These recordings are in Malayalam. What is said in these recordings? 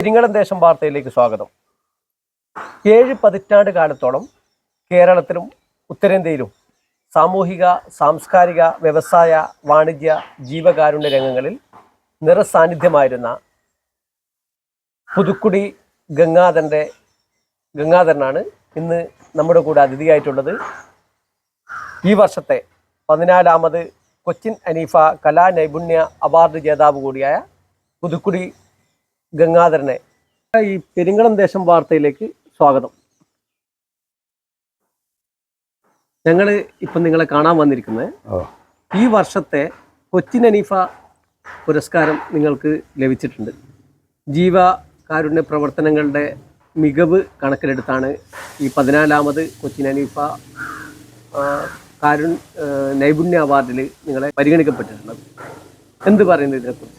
പെരിങ്ങളം ദേശം വാർത്തയിലേക്ക് സ്വാഗതം. 7 പതിറ്റാണ്ട് കാലത്തോളം കേരളത്തിലും ഉത്തരേന്ത്യയിലും സാമൂഹിക, സാംസ്കാരിക, വ്യവസായ, വാണിജ്യ, ജീവകാരുണ്യ രംഗങ്ങളിൽ നിറസാന്നിധ്യമായിരുന്ന പുതുക്കുടി ഗംഗാധരനാണ് ഇന്ന് നമ്മുടെ കൂടെ അതിഥിയായിട്ടുള്ളത്. ഈ വർഷത്തെ 14ാമത് കൊച്ചിൻ അനീഫ കലാ നൈപുണ്യ അവാർഡ് ജേതാവ് കൂടിയായ പുതുക്കുടി ഗംഗാധരനെ ഈ പെരിങ്ങളം ദേശം വാർത്തയിലേക്ക് സ്വാഗതം. ഞങ്ങൾ ഇപ്പം നിങ്ങളെ കാണാൻ വന്നിരിക്കുന്നത് ഈ വർഷത്തെ കൊച്ചിൻ അനീഫ പുരസ്കാരം നിങ്ങൾക്ക് ലഭിച്ചിട്ടുണ്ട്. ജീവകാരുണ്യ പ്രവർത്തനങ്ങളുടെ മികവ് കണക്കിലെടുത്താണ് ഈ 14ാമത് കൊച്ചിൻ അനീഫ നൈപുണ്യ അവാർഡിൽ നിങ്ങളെ പരിഗണിക്കപ്പെട്ടിട്ടുള്ളത്. എന്ത് പറയുന്നു ഇതിനെക്കുറിച്ച്?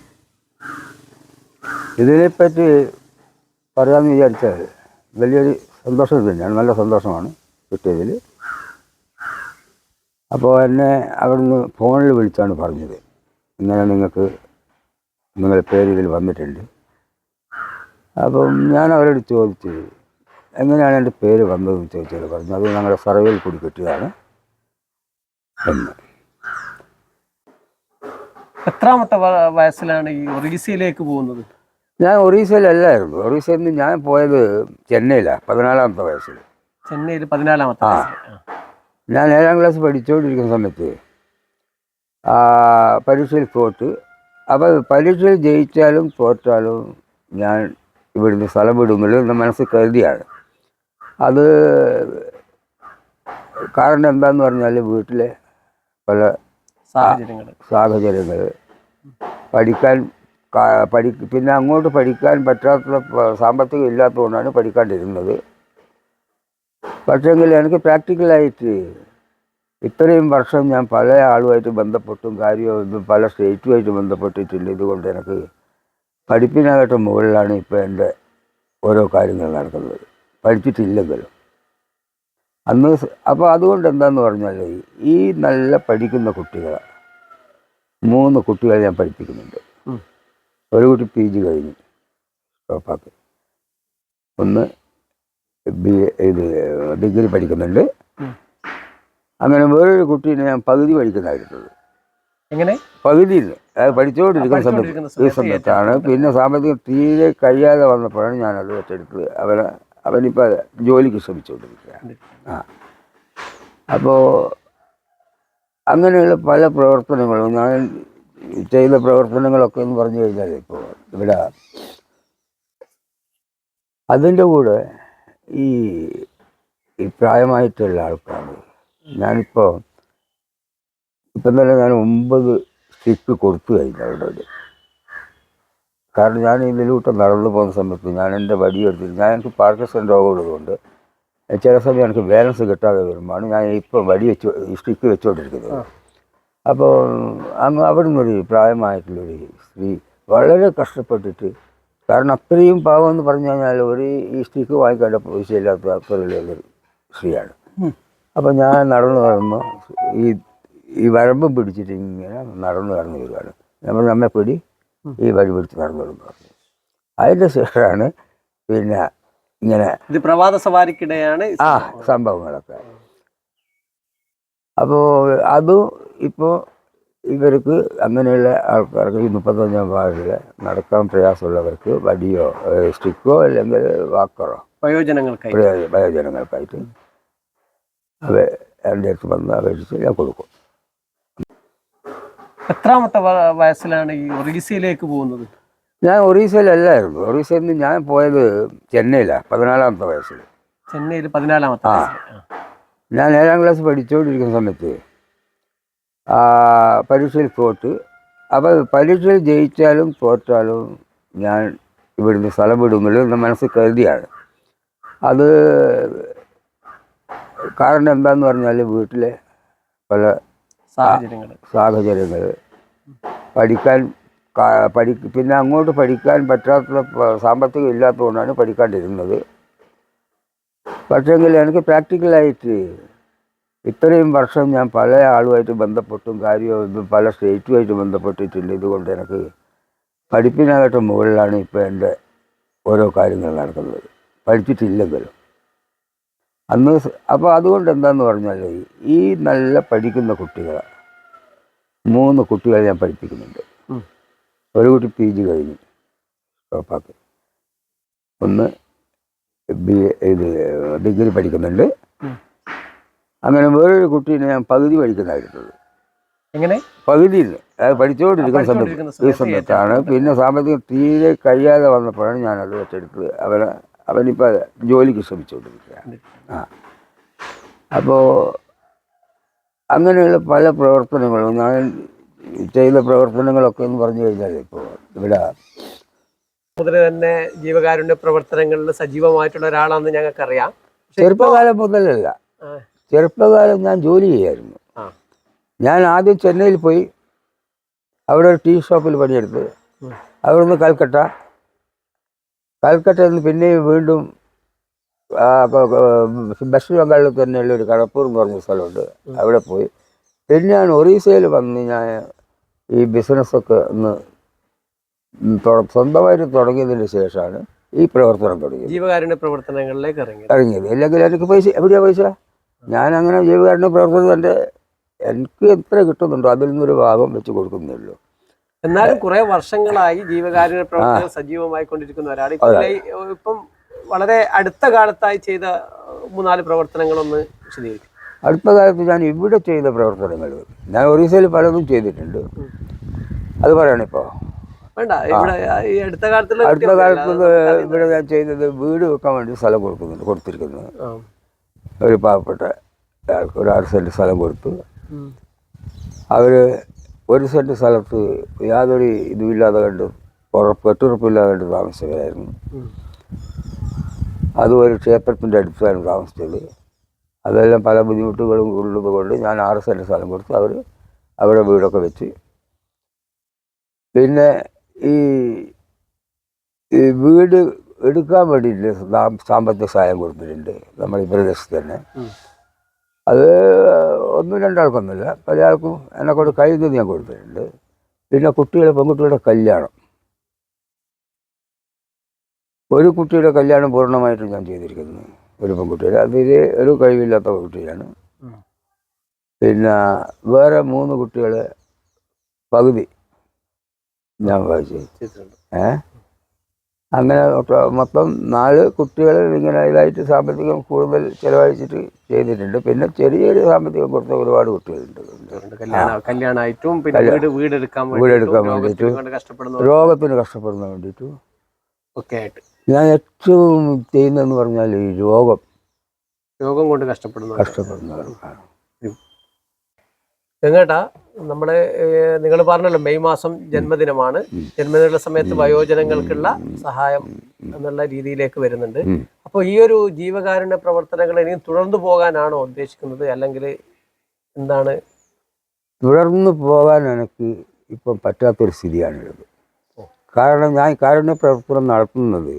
ഇതിനെപ്പറ്റി പറയാമെന്ന് വിചാരിച്ചാൽ വലിയൊരു സന്തോഷം തന്നെയാണ്. നല്ല സന്തോഷമാണ് കിട്ടിയതിൽ. അപ്പോൾ എന്നെ അവിടുന്ന് ഫോണിൽ വിളിച്ചാണ് പറഞ്ഞത്, ഇങ്ങനെ നിങ്ങളുടെ പേര് ഇതിൽ വന്നിട്ടുണ്ട്. അപ്പം ഞാൻ അവരോട് ചോദിച്ചു, എങ്ങനെയാണ് എൻ്റെ പേര് വന്നതെന്ന് ചോദിച്ചാൽ പറഞ്ഞു, അത് ഞങ്ങളുടെ സർവേയിൽ കൂടി കിട്ടിയതാണ് എന്ന്. എത്രാമത്തെ വയസ്സിലാണ് ഈ ഒറീസയിലേക്ക് പോകുന്നത്? ഞാൻ ഒറീസയിലല്ലായിരുന്നു. ഒറീസയിൽ നിന്ന് ഞാൻ പോയത് ചെന്നൈയിലാണ് 14ാമത്തെ വയസ്സിൽ. ചെന്നൈയിൽ 14ാമത്തെ ഞാൻ 7ാം ക്ലാസ് പഠിച്ചുകൊണ്ടിരിക്കുന്ന സമയത്ത് പരീക്ഷയിൽ തോറ്റ്. അപ്പോൾ പരീക്ഷയിൽ ജയിച്ചാലും തോറ്റാലും ഞാൻ ഇവിടുന്ന് സ്ഥലം വിടുന്നില്ല എന്ന് മനസ്സിൽ കരുതിയാണ്. അത് കാരണം എന്താണെന്ന് പറഞ്ഞാൽ വീട്ടിലെ പല സാഹചര്യങ്ങൾ, പിന്നെ അങ്ങോട്ട് പഠിക്കാൻ പറ്റാത്ത സാമ്പത്തികം ഇല്ലാത്തതുകൊണ്ടാണ് പഠിക്കാണ്ടിരുന്നത്. പക്ഷേങ്കിൽ എനിക്ക് പ്രാക്ടിക്കലായിട്ട് ഇത്രയും വർഷം ഞാൻ പല ആളുമായിട്ട് ബന്ധപ്പെട്ടും പല സ്റ്റേറ്റുമായിട്ട് ബന്ധപ്പെട്ടിട്ടുണ്ട്. ഇതുകൊണ്ട് എനിക്ക് പഠിപ്പിനാകട്ടെ മുകളിലാണ് ഇപ്പോൾ എൻ്റെ ഓരോ കാര്യങ്ങൾ നടക്കുന്നത്, പഠിച്ചിട്ടില്ലെങ്കിലും അന്ന്. അപ്പോൾ അതുകൊണ്ട് എന്താണെന്ന് പറഞ്ഞാൽ ഈ നല്ല പഠിക്കുന്ന കുട്ടികളെ 3 കുട്ടികളെ ഞാൻ പഠിപ്പിക്കുന്നുണ്ട്. ഒരു കുട്ടി PG കഴിഞ്ഞു സ്റ്റോപ്പാക്കി, ഒന്ന് ഡിഗ്രി പഠിക്കുന്നുണ്ട്. അങ്ങനെ വേറൊരു കുട്ടീനെ ഞാൻ പകുതി പഠിക്കുന്നതായിട്ടുള്ളത്. എങ്ങനെ പകുതിയിൽ അത് പഠിച്ചുകൊണ്ടിരിക്കുന്ന സമയത്താണ് പിന്നെ സാമ്പത്തികം തീരെ കഴിയാതെ വന്നപ്പോഴാണ് ഞാനത് ഏറ്റെടുത്തത്. അവനിപ്പോൾ ജോലിക്ക് ശ്രമിച്ചുകൊണ്ടിരിക്കുകയാണ്. അപ്പോൾ അങ്ങനെയുള്ള പല പ്രവർത്തനങ്ങളും ഞാൻ ചെയ്ത പ്രവർത്തനങ്ങളൊക്കെ എന്ന് പറഞ്ഞു കഴിഞ്ഞാൽ ഇപ്പോൾ ഇവിടെ അതിൻ്റെ കൂടെ ഈ പ്രായമായിട്ടുള്ള ആൾക്കാർ, ഞാനിപ്പോൾ തന്നെ ഞാൻ 9 സ്റ്റിക്ക് കൊടുത്തു കഴിഞ്ഞു അവിടെ. കാരണം ഞാൻ ഇതിലൂടെ നടന്നു പോകുന്ന സമയത്ത് ഞാൻ എൻ്റെ വടിയെടുത്തിട്ട്, എനിക്ക് പാർക്കിൻസൺ രോഗമുള്ളതുകൊണ്ട് ചില സമയം എനിക്ക് ബാലൻസ് കിട്ടാതെ വരുമ്പോഴാണ് ഞാൻ ഇപ്പോൾ സ്റ്റിക്ക് വെച്ചുകൊണ്ടിരിക്കുന്നത്. അപ്പോൾ അവിടെ നിന്നൊരു പ്രായമായിട്ടുള്ളൊരു സ്ത്രീ വളരെ കഷ്ടപ്പെട്ടിട്ട്, കാരണം അത്രയും പാവം എന്ന് പറഞ്ഞു കഴിഞ്ഞാൽ ഈ സ്റ്റിക്ക് വാങ്ങിക്കേണ്ട പൈസയില്ലാത്ത അത്രയുള്ളൊരു സ്ത്രീയാണ്. അപ്പോൾ ഞാൻ നടന്നു വരുമ്പോൾ ഈ വരമ്പ് പിടിച്ചിട്ട് ഇങ്ങനെ നടന്നു വരുവാണ്. നമ്മെ പിടി ഈ വഴി പിടിച്ച് നടന്നു വരുമ്പോൾ അതിൻ്റെ ശേഷമാണ് പിന്നെ ഇങ്ങനെ ഇത് പ്രഭാത സവാരിക്കിടെയാണ് സംഭവങ്ങളൊക്കെ. അപ്പോൾ അതും ഇപ്പോൾ ഇവർക്ക് അങ്ങനെയുള്ള ആൾക്കാർക്ക് ഈ 35ാം വാർഡിൽ നടക്കാൻ പ്രയാസമുള്ളവർക്ക് വടിയോ സ്റ്റിക്കോ അല്ലെങ്കിൽ വാക്കറോ വയോജനങ്ങൾക്കായിട്ട് എൻ്റെ അടുത്ത് വന്ന് അപേക്ഷിച്ച് ഞാൻ കൊടുക്കും. എത്രാമത്തെ വയസ്സിലാണ് ഈ ഒറീസയിലേക്ക് പോകുന്നത്? ഞാൻ ഒറീസയിലല്ലായിരുന്നു. ഒറീസയിൽ നിന്ന് ഞാൻ പോയത് ചെന്നൈയിലാണ് 14ാമത്തെ വയസ്സിൽ. ചെന്നൈയിൽ 14ാമത്തെ ഞാൻ 7ാം ക്ലാസ് പഠിച്ചുകൊണ്ടിരിക്കുന്ന സമയത്ത് പരീക്ഷയിൽ തോറ്റ്. അപ്പോൾ പരീക്ഷയിൽ ജയിച്ചാലും തോറ്റാലും ഞാൻ ഇവിടുന്ന് സ്ഥലം വിടുന്നില്ല എന്ന് മനസ്സിൽ കരുതിയാണ്. അത് കാരണം എന്താണെന്ന് പറഞ്ഞാൽ വീട്ടിലെ പല സാഹചര്യങ്ങൾ, പിന്നെ അങ്ങോട്ട് പഠിക്കാൻ പറ്റാത്ത സാമ്പത്തികം ഇല്ലാത്തതുകൊണ്ടാണ് പഠിക്കാണ്ടിരുന്നത്. പക്ഷേങ്കിൽ എനിക്ക് പ്രാക്ടിക്കലായിട്ട് ഇത്രയും വർഷം ഞാൻ പല ആളുമായിട്ട് ബന്ധപ്പെട്ടും പല സ്റ്റേറ്റുമായിട്ട് ബന്ധപ്പെട്ടിട്ടുണ്ട്. ഇതുകൊണ്ട് എനിക്ക് പഠിപ്പിനാകട്ടെ മുകളിലാണ് ഇപ്പോൾ എൻ്റെ ഓരോ കാര്യങ്ങൾ നടക്കുന്നത്, പഠിച്ചിട്ടില്ലെങ്കിലും. അന്ന് അപ്പോൾ അതുകൊണ്ട് എന്താണെന്ന് പറഞ്ഞാൽ ഈ നല്ല പഠിക്കുന്ന കുട്ടികളെ 3 കുട്ടികളെ ഞാൻ പഠിപ്പിക്കുന്നുണ്ട്. ഒരു കുട്ടി PG കഴിഞ്ഞു സ്റ്റോപ്പാക്കി, ഒന്ന് ഡിഗ്രി പഠിക്കുന്നുണ്ട്. അങ്ങനെ വേറൊരു കുട്ടീനെ ഞാൻ പകുതി പഠിക്കുന്നതായിരുന്നത്. എങ്ങനെ പകുതിയിൽ അത് പഠിച്ചുകൊണ്ടിരിക്കുന്ന ഈ സമയത്താണ് പിന്നെ സാമ്പത്തികം തീരെ കഴിയാതെ വന്നപ്പോഴാണ് ഞാനത് ഏറ്റെടുത്ത് അവനിപ്പോൾ ജോലിക്ക് ശ്രമിച്ചുകൊണ്ടിരിക്കുകയാണ്. അപ്പോൾ അങ്ങനെയുള്ള പല പ്രവർത്തനങ്ങളും ഞാൻ ചെയ്ത പ്രവർത്തനങ്ങളൊക്കെ എന്ന് പറഞ്ഞു കഴിഞ്ഞാൽ ഇപ്പോൾ ഇവിടെ മുതൽ തന്നെ ജീവകാരുണ്യ പ്രവർത്തനങ്ങളിൽ സജീവമായിട്ടുള്ള ഒരാളാണെന്ന് ഞങ്ങൾക്കറിയാം. ചെറുപ്പകാലം മുതലല്ല, ചെറുപ്പകാലം ഞാൻ ജോലി ചെയ്യായിരുന്നു. ഞാൻ ആദ്യം ചെന്നൈയിൽ പോയി അവിടെ ഒരു ടീ ഷോപ്പിൽ പണിയെടുത്ത്, അവിടെ നിന്ന് കൽക്കട്ടയിൽ നിന്ന് പിന്നെ വീണ്ടും വെസ്റ്റ് ബംഗാളിൽ തന്നെയുള്ള ഒരു കടപ്പൂർ എന്ന് പറഞ്ഞ സ്ഥലമുണ്ട്, അവിടെ പോയി. പിന്നെ ഞാൻ ഒറീസയിൽ വന്ന് ഞാൻ ഈ ബിസിനസ്സൊക്കെ ഒന്ന് സ്വന്തമായിട്ട് തുടങ്ങിയതിന് ശേഷമാണ് ഈ പ്രവർത്തനം തുടങ്ങിയത്, ജീവകാരുണ്യ പ്രവർത്തനങ്ങളിലേക്ക് ഇറങ്ങിയത്. അല്ലെങ്കിൽ എനിക്ക് പൈസ എവിടെയാണ് പൈസ? ഞാൻ അങ്ങനെ ജീവകാരുണ്യ പ്രവർത്തനം എൻ്റെ എനിക്ക് എത്ര കിട്ടുന്നുണ്ടോ അതിൽ നിന്നൊരു ഭാഗം വെച്ച് കൊടുക്കുന്നുള്ളൂ. എന്നാലും കുറെ വർഷങ്ങളായി ജീവകാരുണ്യ പ്രവർത്തനം സജീവമായി കൊണ്ടിരിക്കുന്ന ഒരാൾ. ഇപ്പം വളരെ അടുത്ത കാലത്തായി ചെയ്ത 3-4 പ്രവർത്തനങ്ങളൊന്ന് വിശദീകരിക്കും. അടുത്ത കാലത്ത് ഞാൻ ഇവിടെ ചെയ്ത പ്രവർത്തനങ്ങൾ, ഞാൻ ഒറീസയിൽ പലതും ചെയ്തിട്ടുണ്ട്, അത് പറയണിപ്പോൾ വേണ്ട. അടുത്ത കാലത്ത് ഇവിടെ ഞാൻ ചെയ്തത് വീട് വെക്കാൻ വേണ്ടി സ്ഥലം കൊടുത്തിരിക്കുന്നത്. ഒരു പാവപ്പെട്ട ആൾക്ക് ഒരു 6 സെൻറ്റ് സ്ഥലം കൊടുത്തു. അവർ 1 സെൻറ്റ് സ്ഥലത്ത് യാതൊരു ഇതുമില്ലാതെ കണ്ട് കെട്ടുറപ്പില്ലാതെ കണ്ട് താമസിച്ചവരായിരുന്നു. അതും ഒരു ക്ഷേത്രത്തിൻ്റെ അടുത്താണ് താമസിച്ചത്. അതെല്ലാം പല ബുദ്ധിമുട്ടുകളും ഉള്ളത് കൊണ്ട് ഞാൻ 6 സെൻറ്റ് സ്ഥലം കൊടുത്ത് അവിടെ വീടൊക്കെ വെച്ച്. പിന്നെ ഈ വീട് എടുക്കാൻ വേണ്ടിയിട്ട് സാമ്പത്തിക സഹായം കൊടുത്തിട്ടുണ്ട് നമ്മുടെ ഈ പ്രദേശത്ത് തന്നെ. അത് 1-2 ആൾക്കൊന്നുമില്ല, പല ആൾക്കും എന്നെക്കൊണ്ട് കഴിയുന്നത് ഞാൻ കൊടുത്തിട്ടുണ്ട്. പിന്നെ പെൺകുട്ടികളുടെ കല്യാണം, ഒരു കുട്ടിയുടെ കല്യാണം പൂർണ്ണമായിട്ടും ഞാൻ ചെയ്തിരിക്കുന്നു. ഒരു പെൺകുട്ടിയുടെ, അതിൽ ഒരു കഴിവില്ലാത്ത കുട്ടിയാണ്. പിന്നെ വേറെ 3 കുട്ടികളെ പകുതി ഞാൻ വായിച്ചിട്ടുണ്ട്. അങ്ങനെ മൊത്തം 4 കുട്ടികൾ ഇങ്ങനെ ഇതായിട്ട് സാമ്പത്തികം കൂടുതൽ ചിലവഴിച്ചിട്ട് ചെയ്തിട്ടുണ്ട്. പിന്നെ ചെറിയൊരു സാമ്പത്തികം കൊടുത്ത ഒരുപാട് കുട്ടികളുണ്ട്. കല്യാണമായിട്ടും വീടെടുക്കാൻ വേണ്ടിയിട്ടും രോഗത്തിന് കഷ്ടപ്പെടുന്ന വേണ്ടിയിട്ടും ഒക്കെ ആയിട്ട് ഞാൻ ഏറ്റവും ചെയ്യുന്നതെന്ന് പറഞ്ഞാൽ ഈ രോഗം കൊണ്ട് കഷ്ടപ്പെടുന്നവരാണ്. എങ്ങേട്ടാ നമ്മുടെ നിങ്ങൾ പറഞ്ഞല്ലോ മെയ് മാസം ജന്മദിനമാണ്. ജന്മദിന സമയത്ത് വയോജനങ്ങൾക്കുള്ള സഹായം എന്നുള്ള രീതിയിലേക്ക് വരുന്നുണ്ട്. അപ്പോൾ ഈ ഒരു ജീവകാരുണ്യ പ്രവർത്തനങ്ങൾ ഇനിയും തുടർന്നു പോകാനാണോ ഉദ്ദേശിക്കുന്നത്, അല്ലെങ്കിൽ എന്താണ്? തുടർന്നു പോകാൻ എനിക്ക് ഇപ്പം പറ്റാത്തൊരു സ്ഥിതിയാണുള്ളത്. കാരണം ഞാൻ കാരുണ്യ പ്രവർത്തനം നടത്തുന്നത്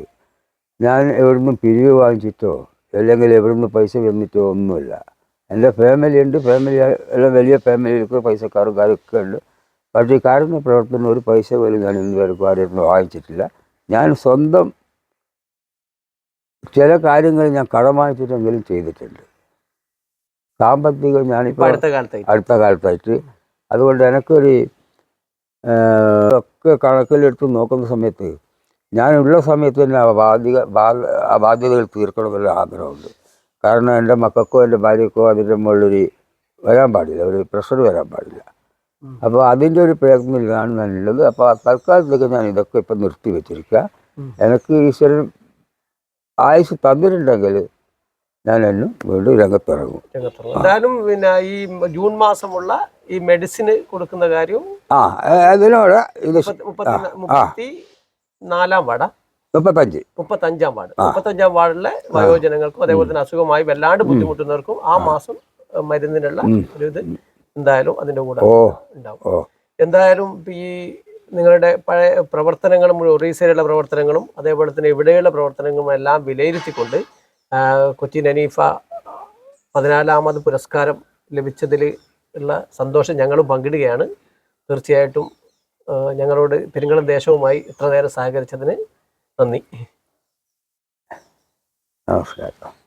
ഞാൻ എവിടുന്ന് പിരിവ് വാങ്ങിച്ചിട്ടോ അല്ലെങ്കിൽ എവിടുന്ന് പൈസ വന്നിട്ടോ ഒന്നുമില്ല. എൻ്റെ ഫാമിലി ഉണ്ട്, എല്ലാം വലിയ ഫാമിലിയിലേക്ക് പൈസക്കാരും കാര്യമൊക്കെ ഉണ്ട്. പക്ഷേ ഈ കാരുണ്യ പ്രവർത്തനം ഒരു പൈസ പോലും ഞാൻ ഇന്നുവരെക്കും ആരും വാങ്ങിച്ചിട്ടില്ല. ഞാൻ സ്വന്തം ചില കാര്യങ്ങൾ ഞാൻ കടം വാങ്ങിച്ചിട്ടെങ്കിലും ചെയ്തിട്ടുണ്ട്. സാമ്പത്തികം ഞാനിപ്പോൾ അടുത്ത കാലത്തായിട്ട് അതുകൊണ്ട് എനിക്കൊരു ഒക്കെ കണക്കിലെടുത്ത് നോക്കുന്ന സമയത്ത് ഞാനുള്ള സമയത്ത് തന്നെ ആ ബാധ്യതകൾ തീർക്കണമെന്നുള്ള ആഗ്രഹമുണ്ട്. കാരണം എൻ്റെ മക്കൾക്കോ എൻ്റെ ഭാര്യക്കോ അതിൻ്റെ മുകളിലൊരു വരാൻ പാടില്ല, ഒരു പ്രഷർ വരാൻ പാടില്ല. അപ്പോൾ അതിൻ്റെ ഒരു പ്രയത്നത്തിലാണ് ഞാനുള്ളത്. അപ്പോൾ തൽക്കാലത്തേക്ക് ഞാൻ ഇതൊക്കെ ഇപ്പം നിർത്തി വെച്ചിരിക്കുക. എനിക്ക് ഈശ്വരൻ ആയുസ് തന്നിട്ടുണ്ടെങ്കിൽ ഞാൻ എന്നും വീണ്ടും രംഗത്തിറങ്ങും. എന്തായാലും പിന്നെ ഈ ജൂൺ മാസമുള്ള ഈ മെഡിസിന് കൊടുക്കുന്ന കാര്യം അതിനോട് ഇത് 34-ാം വാർഡ് 35-ാം വാർഡ് 35-ാം വാർഡിലെ വയോജനങ്ങൾക്കും അതേപോലെ തന്നെ അസുഖമായി വല്ലാണ്ട് ബുദ്ധിമുട്ടുന്നവർക്കും ആ മാസം മരുന്നിനുള്ള ഒരു ഇത് എന്തായാലും അതിൻ്റെ കൂടെ ഉണ്ടാവും. എന്തായാലും ഈ നിങ്ങളുടെ പഴയ പ്രവർത്തനങ്ങളും ഒറീസയിലുള്ള പ്രവർത്തനങ്ങളും അതേപോലെ തന്നെ ഇവിടെയുള്ള പ്രവർത്തനങ്ങളും എല്ലാം വിലയിരുത്തിക്കൊണ്ട് കൊച്ചിൻ ഹനീഫ 14ാമത് പുരസ്കാരം ലഭിച്ചതിൽ ഉള്ള സന്തോഷം ഞങ്ങളും പങ്കിടുകയാണ്. തീർച്ചയായിട്ടും ഞങ്ങളോട് പെരിങ്ങളം ദേശവുമായി ഇത്ര നേരം സഹകരിച്ചതിന് നന്ദി. നമസ്കാരം.